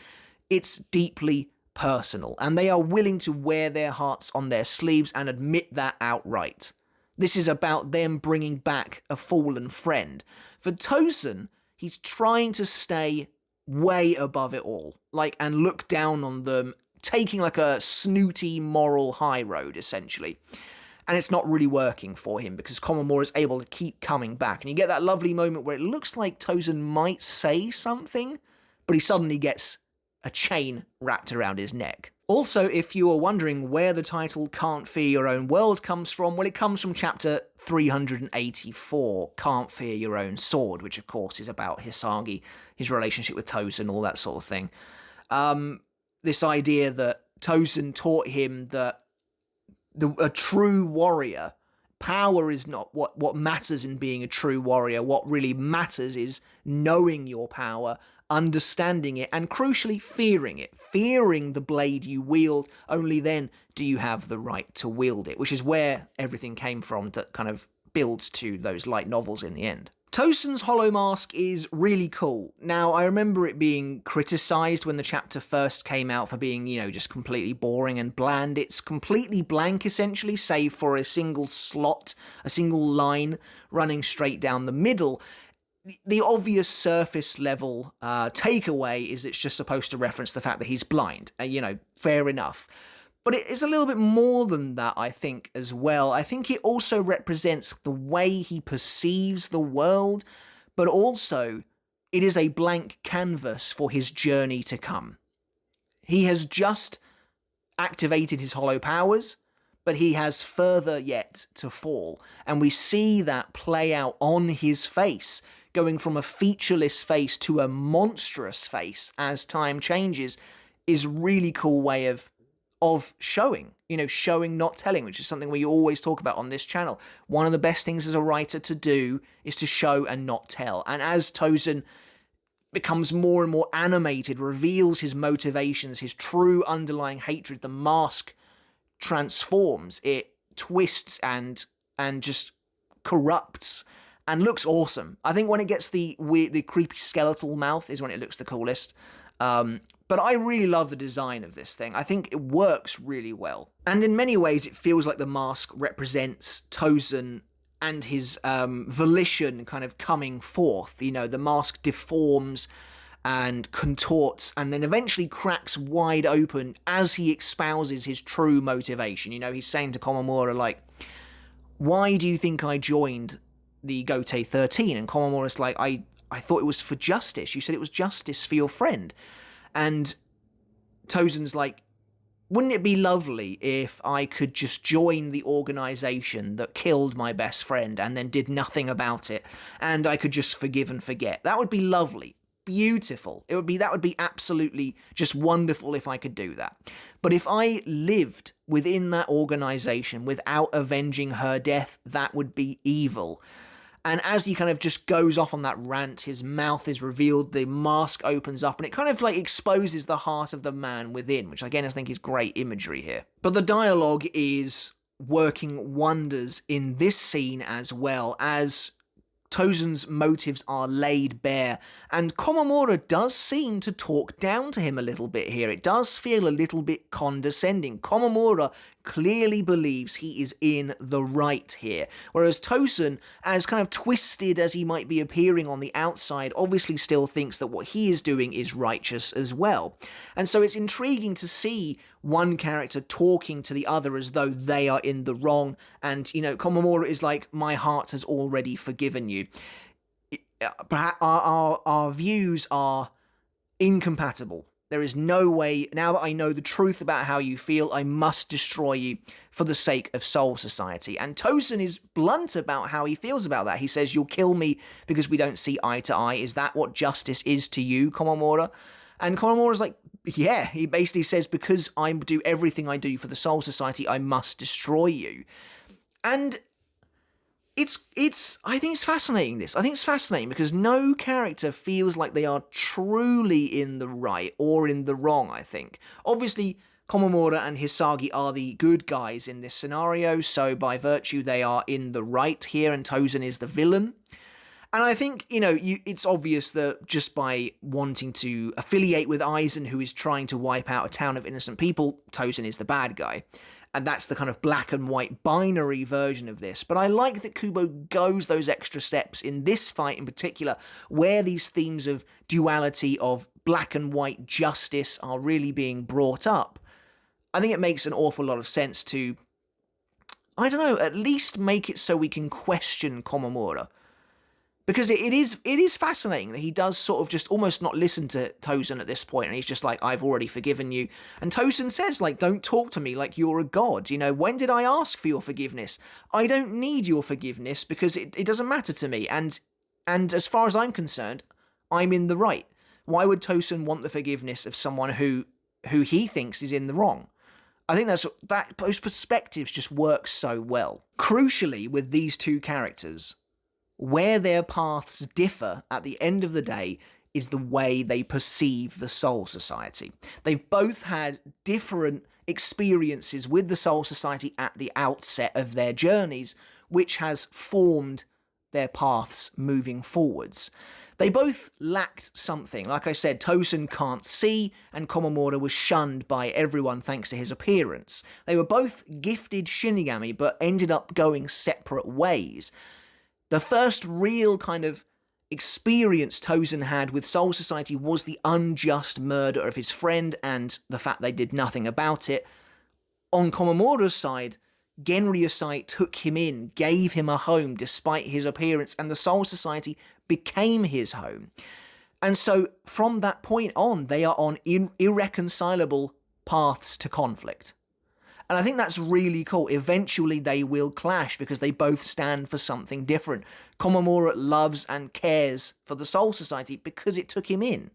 it's deeply personal, and they are willing to wear their hearts on their sleeves and admit that outright. This is about them bringing back a fallen friend. For Tosen, he's trying to stay way above it all, and look down on them, taking a snooty moral high road, essentially. And it's not really working for him because Komamura is able to keep coming back. And you get that lovely moment where it looks like Tosen might say something, but he suddenly gets a chain wrapped around his neck. Also, if you are wondering where the title Can't Fear Your Own World comes from, well, it comes from chapter 384, Can't Fear Your Own Sword, which of course is about Hisagi, his relationship with Tosen, all that sort of thing. This idea that Tosen taught him that a true warrior, power is not what matters in being a true warrior. What really matters is knowing your power, understanding it, and crucially fearing it. Fearing the blade you wield, only then do you have the right to wield it, which is where everything came from that kind of builds to those light novels in the end. Tosen's Hollow Mask is really cool. Now, I remember it being criticised when the chapter first came out for being, just completely boring and bland. It's completely blank, essentially, save for a single slot, a single line running straight down the middle. The obvious surface level takeaway is it's just supposed to reference the fact that he's blind. Fair enough. But it is a little bit more than that, I think, as well. I think it also represents the way he perceives the world, but also it is a blank canvas for his journey to come. He has just activated his hollow powers, but he has further yet to fall. And we see that play out on his face, going from a featureless face to a monstrous face as time changes, is a really cool way of showing, showing, not telling, which is something we always talk about on this channel. One of the best things as a writer to do is to show and not tell. And as Tosen becomes more and more animated, reveals his motivations, his true underlying hatred, the mask transforms, it twists and just corrupts and looks awesome. I think when it gets the creepy skeletal mouth is when it looks the coolest. But I really love the design of this thing. I think it works really well. And in many ways, it feels like the mask represents Tosen and his volition kind of coming forth. The mask deforms and contorts and then eventually cracks wide open as he espouses his true motivation. He's saying to Komamura, why do you think I joined the Gotei 13? And Komamura's like, I thought it was for justice. You said it was justice for your friend. And Tosen's like, wouldn't it be lovely if I could just join the organization that killed my best friend and then did nothing about it, and I could just forgive and forget? That would be lovely. Beautiful. That would be absolutely just wonderful if I could do that. But if I lived within that organization without avenging her death, that would be evil. And as he kind of just goes off on that rant, his mouth is revealed, the mask opens up, and it kind of exposes the heart of the man within, which again I think is great imagery here. But the dialogue is working wonders in this scene as well, as Tosen's motives are laid bare, and Komamura does seem to talk down to him a little bit here. It does feel a little bit condescending. Komamura clearly believes he is in the right here, whereas Tosen, as kind of twisted as he might be appearing on the outside, obviously still thinks that what he is doing is righteous as well. And so it's intriguing to see one character talking to the other as though they are in the wrong, and, Komamura is like, my heart has already forgiven you. Perhaps our views are incompatible. There is no way, now that I know the truth about how you feel, I must destroy you for the sake of Soul Society. And Tosen is blunt about how he feels about that. He says, you'll kill me because we don't see eye to eye. Is that what justice is to you, Komamura? And Komamura's like, yeah. He basically says, because I do everything I do for the Soul Society, I must destroy you. And I think it's fascinating, this. I think it's fascinating because no character feels like they are truly in the right or in the wrong, I think. Obviously, Komamura and Hisagi are the good guys in this scenario, so by virtue they are in the right here, and Tosen is the villain. And I think, it's obvious that just by wanting to affiliate with Aizen, who is trying to wipe out a town of innocent people, Tosen is the bad guy. And that's the kind of black and white binary version of this. But I like that Kubo goes those extra steps in this fight in particular, where these themes of duality, of black and white justice are really being brought up. I think it makes an awful lot of sense to, I don't know, at least make it so we can question Komamura. Because it is fascinating that he does sort of just almost not listen to Tosen at this point, and he's just like, I've already forgiven you. And Tosen says, like, don't talk to me like you're a god. You know, when did I ask for your forgiveness? I don't need your forgiveness because it doesn't matter to me. And as far as I'm concerned, I'm in the right. Why would Tosen want the forgiveness of someone who he thinks is in the wrong? I think those perspectives just work so well. Crucially, with these two characters, where their paths differ at the end of the day is the way they perceive the Soul Society. They've both had different experiences with the Soul Society at the outset of their journeys, which has formed their paths moving forwards. They both lacked something. Like I said, Tosen can't see, and Komamura was shunned by everyone thanks to his appearance. They were both gifted Shinigami, but ended up going separate ways. The first real kind of experience Tosen had with Soul Society was the unjust murder of his friend, and the fact they did nothing about it. On Komamura's side, Genryusai took him in, gave him a home despite his appearance, and the Soul Society became his home. And so from that point on, they are on irreconcilable paths to conflict. And I think that's really cool. Eventually they will clash because they both stand for something different. Komamura loves and cares for the Soul Society because it took him in.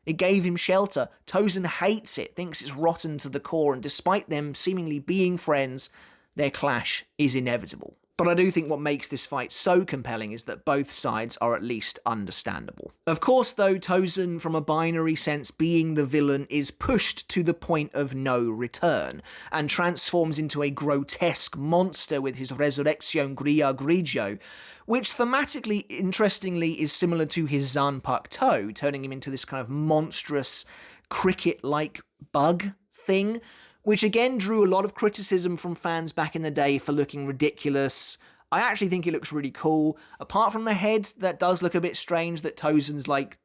It gave him shelter. Tosen hates it, thinks it's rotten to the core, and despite them seemingly being friends, their clash is inevitable. But I do think what makes this fight so compelling is that both sides are at least understandable. Of course, though, Tosen, from a binary sense, being the villain, is pushed to the point of no return, and transforms into a grotesque monster with his Resurrection Gria Grigio, which thematically, interestingly, is similar to his Zanpakuto, Toe, turning him into this kind of monstrous, cricket-like bug thing, which again drew a lot of criticism from fans back in the day for looking ridiculous. I actually think it looks really cool. Apart from the head, that does look a bit strange, that Tosen's, like,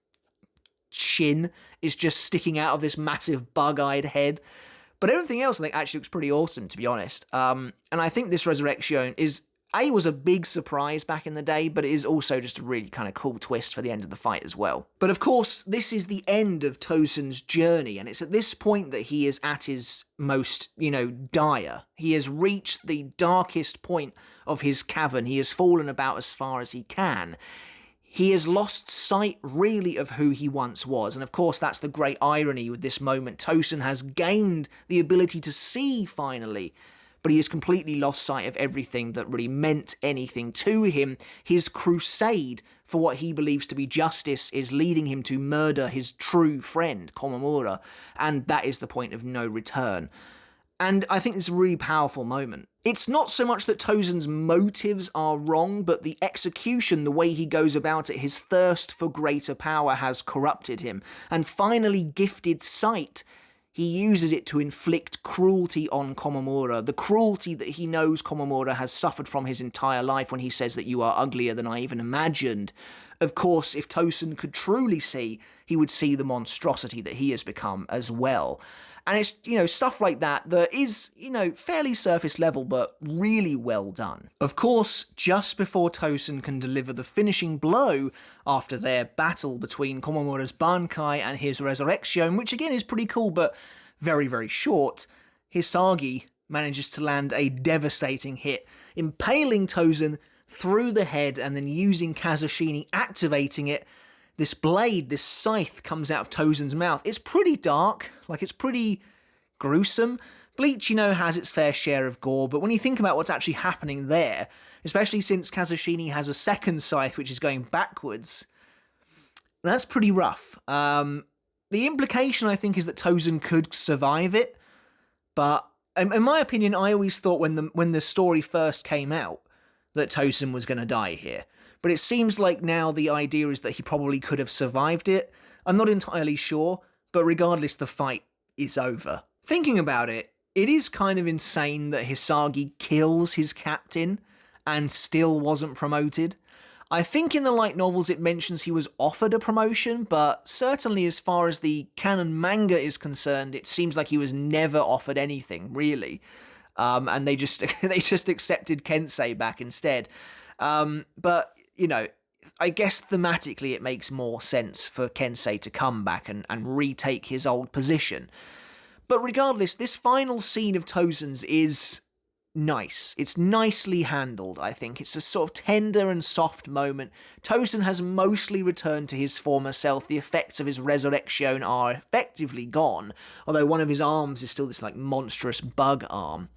chin is just sticking out of this massive bug-eyed head. But everything else, I think, actually looks pretty awesome, to be honest. And I think this Resurrection was a big surprise back in the day, but it is also just a really kind of cool twist for the end of the fight as well. But of course, this is the end of Tosen's journey, and it's at this point that he is at his most, dire. He has reached the darkest point of his cavern. He has fallen about as far as he can. He has lost sight, really, of who he once was, and of course that's the great irony with this moment. Tosen has gained the ability to see, finally, but he has completely lost sight of everything that really meant anything to him. His crusade for what he believes to be justice is leading him to murder his true friend, Komamura, and that is the point of no return. And I think it's a really powerful moment. It's not so much that Tosen's motives are wrong, but the execution, the way he goes about it, his thirst for greater power has corrupted him, and finally gifted sight, he uses it to inflict cruelty on Komamura, the cruelty that he knows Komamura has suffered from his entire life when he says that you are uglier than I even imagined. Of course, if Tosen could truly see, he would see the monstrosity that he has become as well. And it's, stuff like that is, fairly surface level, but really well done. Of course, just before Tosen can deliver the finishing blow after their battle between Komamura's Bankai and his Resurrection, which again is pretty cool, but very, very short, Hisagi manages to land a devastating hit, impaling Tosen through the head and then using Kazushini, activating it. This blade, this scythe, comes out of Tosen's mouth. It's pretty dark, it's pretty gruesome. Bleach, has its fair share of gore, but when you think about what's actually happening there, especially since Kazushini has a second scythe which is going backwards, that's pretty rough. The implication, I think, is that Tosen could survive it, but in my opinion, I always thought when the story first came out that Tosen was going to die here. But it seems like now the idea is that he probably could have survived it. I'm not entirely sure, but regardless, the fight is over. Thinking about it, it is kind of insane that Hisagi kills his captain and still wasn't promoted. I think in the light novels it mentions he was offered a promotion, but certainly as far as the canon manga is concerned, it seems like he was never offered anything, really. And they just accepted Kensei back instead. But I guess thematically it makes more sense for Kensei to come back and retake his old position. But regardless, this final scene of Tosen's is nice. It's nicely handled, I think. It's a sort of tender and soft moment. Tosen has mostly returned to his former self. The effects of his resurrection are effectively gone, although one of his arms is still this like monstrous bug arm.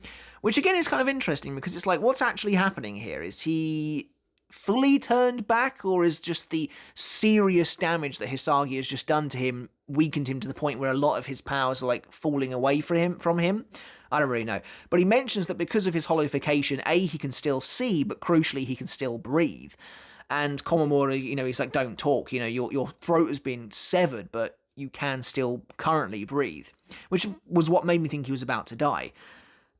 Which again is kind of interesting because it's like, what's actually happening here? Is he fully turned back, or is just the serious damage that Hisagi has just done to him weakened him to the point where a lot of his powers are like falling away from him? I don't really know. But he mentions that because of his hollowification, he can still see, but crucially he can still breathe. And Komamura, he's like, don't talk, your throat has been severed, but you can still currently breathe. Which was what made me think he was about to die.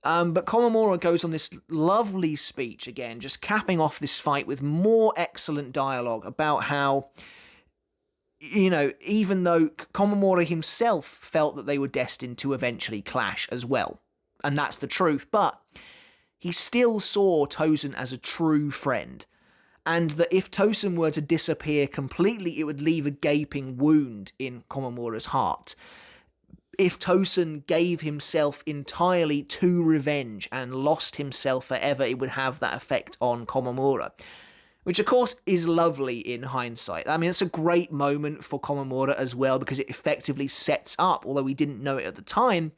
But Komamura goes on this lovely speech again, just capping off this fight with more excellent dialogue about how, even though Komamura himself felt that they were destined to eventually clash as well, and that's the truth, but he still saw Tosen as a true friend, and that if Tosen were to disappear completely, it would leave a gaping wound in Komamura's heart. If Tosen gave himself entirely to revenge and lost himself forever, it would have that effect on Komamura. Which, of course, is lovely in hindsight. I mean, it's a great moment for Komamura as well, because it effectively sets up, although we didn't know it at the time,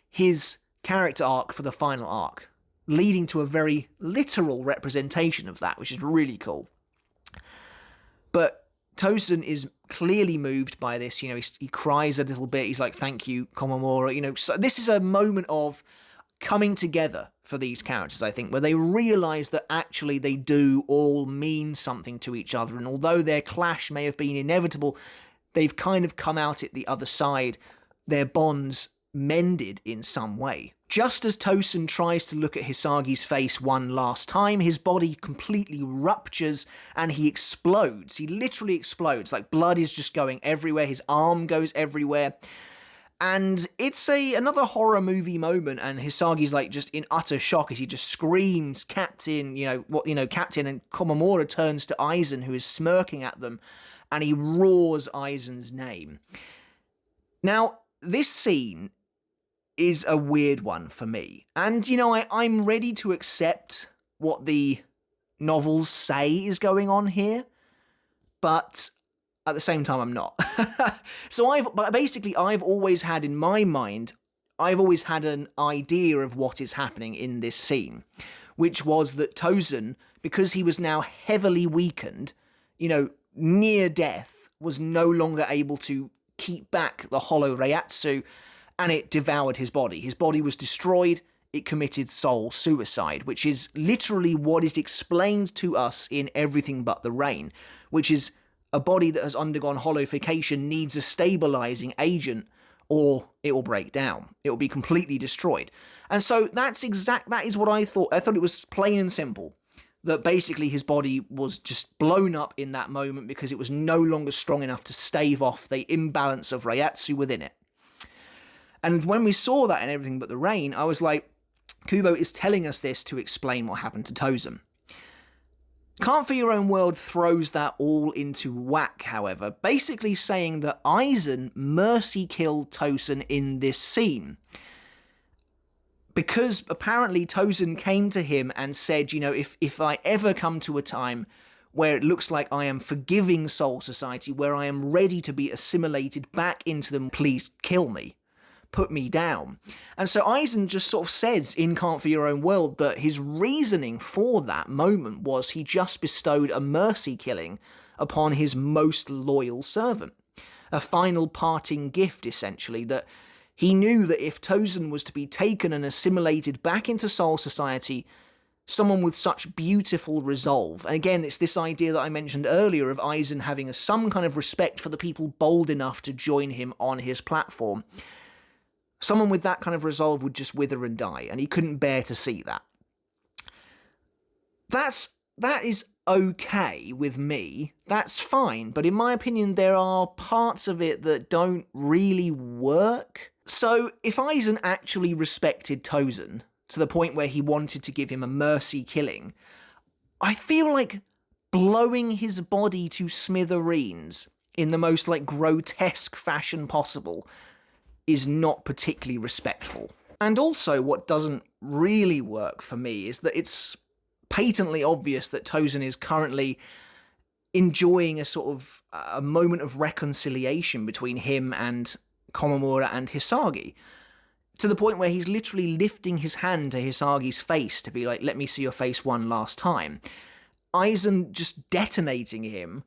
his character arc for the final arc, leading to a very literal representation of that, which is really cool. But Tosen is clearly moved by this, he cries a little bit, he's like, thank you, Komamura, so this is a moment of coming together for these characters, I think, where they realise that actually they do all mean something to each other, and although their clash may have been inevitable, they've kind of come out at the other side, their bonds mended in some way. Just as Tosen tries to look at Hisagi's face one last time, his body completely ruptures and he explodes. He literally explodes. Like, blood is just going everywhere. His arm goes everywhere. And it's another horror movie moment, and Hisagi's like just in utter shock as he just screams, Captain, Captain, and Komamura turns to Aizen, who is smirking at them, and he roars Aizen's name. Now, this scene is a weird one for me. And, I'm ready to accept what the novels say is going on here, but at the same time, I'm not. So I've always had in my mind, I've always had an idea of what is happening in this scene, which was that Tosen, because he was now heavily weakened, near death, was no longer able to keep back the hollow Reiatsu, and it devoured his body. His body was destroyed, it committed soul suicide, which is literally what is explained to us in Everything But the Rain, which is a body that has undergone hollowification needs a stabilizing agent, or it will break down. It will be completely destroyed. And so that is what I thought. I thought it was plain and simple, that basically his body was just blown up in that moment because it was no longer strong enough to stave off the imbalance of Reiatsu within it. And when we saw that in Everything But the Rain, I was like, Kubo is telling us this to explain what happened to Tosen. Can't For Your Own World throws that all into whack, however, basically saying that Aizen mercy killed Tosen in this scene. Because apparently Tosen came to him and said, if I ever come to a time where it looks like I am forgiving Soul Society, where I am ready to be assimilated back into them, please kill me. Put me down. And so Aizen just sort of says in Can't For Your Own World that his reasoning for that moment was he just bestowed a mercy killing upon his most loyal servant. A final parting gift, essentially, that he knew that if Tosen was to be taken and assimilated back into Soul Society, someone with such beautiful resolve, and again, it's this idea that I mentioned earlier of Aizen having some kind of respect for the people bold enough to join him on his platform, someone with that kind of resolve would just wither and die, and he couldn't bear to see that. That is okay with me, that's fine, but in my opinion there are parts of it that don't really work. So if Aizen actually respected Tosen to the point where he wanted to give him a mercy killing, I feel like blowing his body to smithereens in the most, like, grotesque fashion possible is not particularly respectful. And also, what doesn't really work for me is that it's patently obvious that Tosen is currently enjoying a sort of a moment of reconciliation between him and Komamura and Hisagi, to the point where he's literally lifting his hand to Hisagi's face to be like, let me see your face one last time. Aizen just detonating him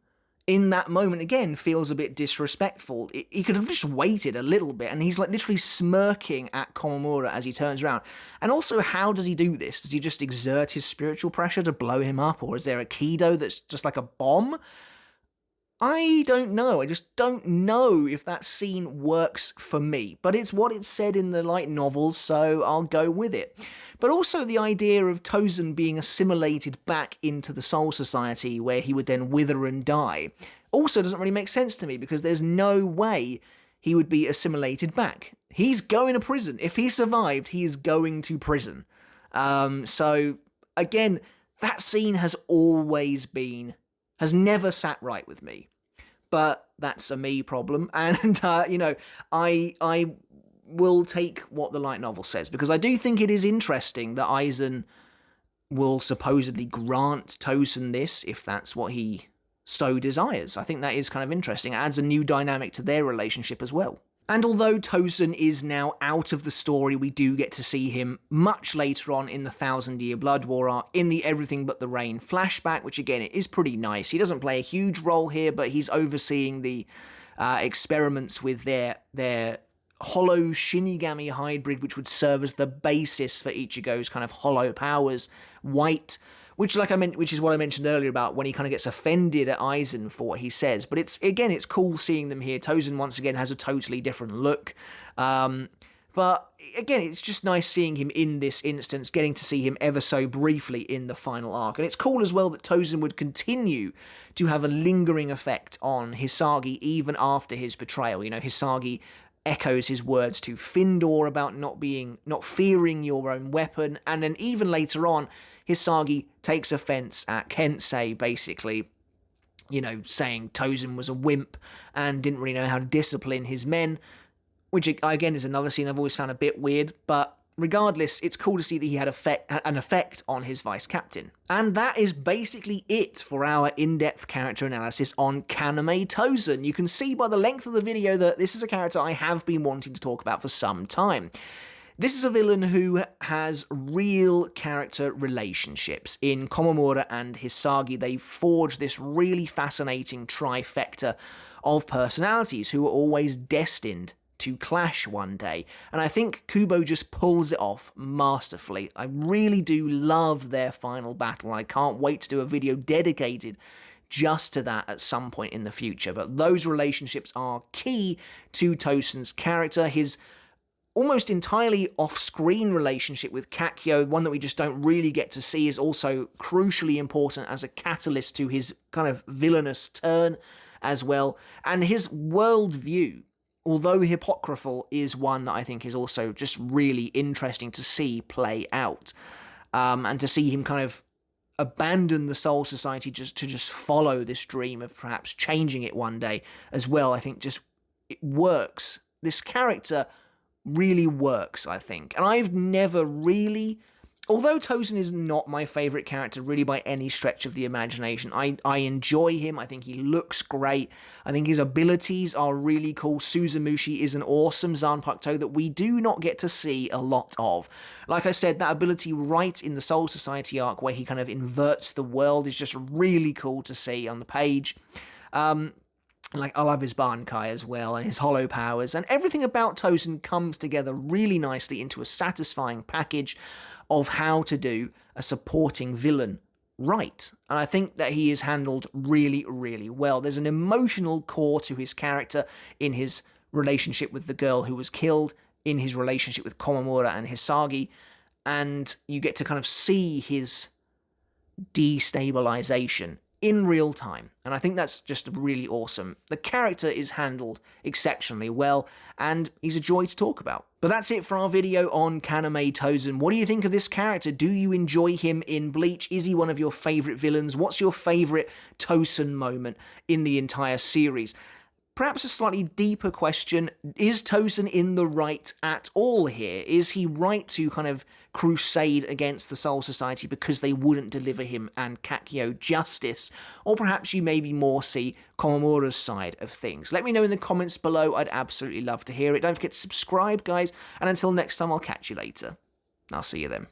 in that moment, again, feels a bit disrespectful. He could have just waited a little bit, and he's like literally smirking at Komamura as he turns around. And also, how does he do this? Does he just exert his spiritual pressure to blow him up, or is there a Kido that's just like a bomb? I don't know. I just don't know if that scene works for me. But it's what it said in the light novels, so I'll go with it. But also the idea of Tosen being assimilated back into the Soul Society, where he would then wither and die, also doesn't really make sense to me, because there's no way he would be assimilated back. He's going to prison. If he survived, he is going to prison. So, again, that scene has never sat right with me. But that's a me problem, and, I will take what the light novel says, because I do think it is interesting that Aizen will supposedly grant Tosen this, if that's what he so desires. I think that is kind of interesting. It adds a new dynamic to their relationship as well. And although Tosen is now out of the story, we do get to see him much later on in the 1,000-Year Blood War arc, in the Everything But the Rain flashback, which again, it is pretty nice. He doesn't play a huge role here, but he's overseeing the experiments with their hollow Shinigami hybrid, which would serve as the basis for Ichigo's kind of hollow powers, White, which is what I mentioned earlier about when he kind of gets offended at Aizen for what he says. But it's cool seeing them here. Tosen once again has a totally different look. But again, it's just nice seeing him in this instance, getting to see him ever so briefly in the final arc. And it's cool as well that Tosen would continue to have a lingering effect on Hisagi even after his betrayal. Hisagi echoes his words to Findor about not fearing your own weapon, and then even later on, Hisagi takes offense at Kensei, basically, saying Tosen was a wimp and didn't really know how to discipline his men, which again is another scene I've always found a bit weird, but regardless, it's cool to see that he had an effect on his vice captain. And that is basically it for our in-depth character analysis on Kaname Tosen. You can see by the length of the video that this is a character I have been wanting to talk about for some time. This is a villain who has real character relationships. In Komamura and Hisagi, they forge this really fascinating trifecta of personalities who are always destined to clash one day, and I think Kubo just pulls it off masterfully. I really do love their final battle, and I can't wait to do a video dedicated just to that at some point in the future. But those relationships are key to Tosen's character. His almost entirely off-screen relationship with Kakyo, one that we just don't really get to see, is also crucially important as a catalyst to his kind of villainous turn as well. And his worldview, although hypocritical, is one that I think is also just really interesting to see play out. And to see him kind of abandon the Soul Society just to follow this dream of perhaps changing it one day as well, I think just it works. This character really works, I think. And I've never really... Although Tosen is not my favourite character really by any stretch of the imagination, I enjoy him. I think he looks great. I think his abilities are really cool. Suzumushi is an awesome Zanpakuto that we do not get to see a lot of. Like I said, that ability right in the Soul Society arc where he kind of inverts the world is just really cool to see on the page. I love his Bankai as well, and his hollow powers, and everything about Tosen comes together really nicely into a satisfying package of how to do a supporting villain right. And I think that he is handled really, really well. There's an emotional core to his character in his relationship with the girl who was killed, in his relationship with Komamura and Hisagi, and you get to kind of see his destabilization in real time, and I think that's just really awesome. The character is handled exceptionally well, and he's a joy to talk about. But that's it for our video on Kaname Tosen. What do you think of this character? Do you enjoy him in Bleach? Is he one of your favourite villains? What's your favourite Tosen moment in the entire series? Perhaps a slightly deeper question, is Tosen in the right at all here? Is he right to kind of crusade against the Soul Society because they wouldn't deliver him and Kakyo justice? Or perhaps you maybe more see Komamura's side of things? Let me know in the comments below, I'd absolutely love to hear it. Don't forget to subscribe, guys, and until next time, I'll catch you later. I'll see you then.